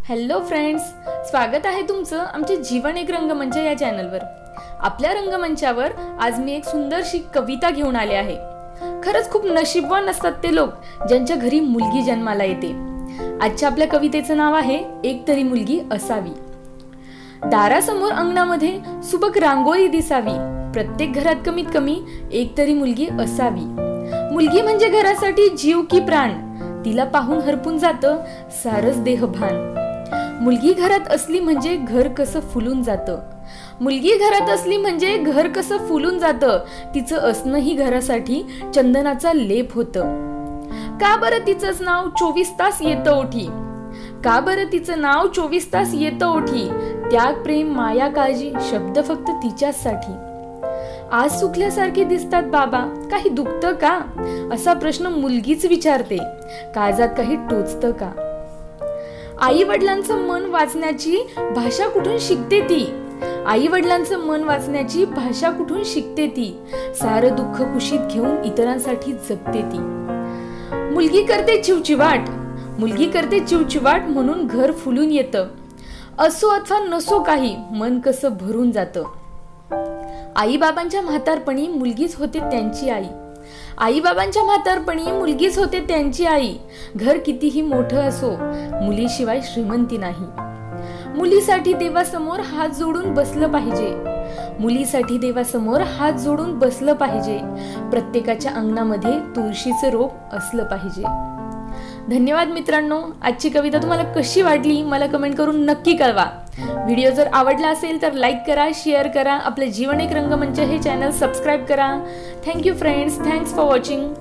Hello friends, स्वागत आहे तुमचं आमच्या जीवन एक रंगमंच या चॅनलवर। आपल्या रंगमंचावर आज मी एक सुंदरशी कविता घेऊन आले आहे। खरंच खूप नशीबवान असतात ते लोक ज्यांच्या घरी मुलगी जन्माला येते। आजच्या आपल्या कवितेचं नाव आहे एक तरी मुलगी असावी। दारासमोर अंगणामध्ये सुबक रांगोळी दिसावी, प्रत्येक घरात कमीत कमी एक तरी मुलगी असावी। मुलगी म्हणजे घरासाठी जीव की प्राण, तिला पाहून हरपून जातं सारच देहभान। मुलगी घरात असली म्हणजे घर कसं फुलून जातं, मुलगी घरात असली म्हणजे घर कसं फुलून जातं। तिचं असणं ही घरासाठी चंदनाचा लेप होतं। का बरं तिचंच नाव 24 तास येतं ओठी, का बरं तिचं नाव 24 तास येतं ओठी। त्याग प्रेम माया काळजी शब्द फक्त तिच्यासाठी। आज सुखल्यासारखे दिसतात बाबा, काही दुखतं का, असा प्रश्न मुलगीच विचारते। काळजात काही टोचतं का। आई वडिलांचं मन वाचण्याची भाषा कुठून शिकते ती, आई वडिलांचं मन वाचण्याची भाषा कुठून शिकते ती। सारं दुःख कुशीत घेऊन इतरांसाठी जगते ती। मुलगी करते चिवचिवाट, मुलगी करते चिवचिवाट म्हणून घर फुलून येतं। असो अथवा नसो काही मन कसं भरून जातं। आई बाबांच्या म्हातारपणी मुलगीच होते त्यांची आई, आई बाबांच्या म्हातारपणी मुलगीच होते त्यांची आई। घर कितीही मोठं असो मुलीशिवाय श्रीमंती नाही। मुलीसाठी देवासमोर हात जोडून बसलं पाहिजे, मुलीसाठी देवासमोर हात जोडून बसलं पाहिजे। प्रत्येकाच्या अंगणामध्ये तुळशीचं रोप असलं पाहिजे। धन्यवाद मित्रांनो, आजची कविता तुम्हाला कशी वाटली मला कमेंट करून नक्की कळवा। व्हिडिओ जर आवडला असेल तर लाईक करा, शेअर करा, आपले जीवन एक रंगमंच हे चॅनल सबस्क्राईब करा। Thank you friends, thanks for watching.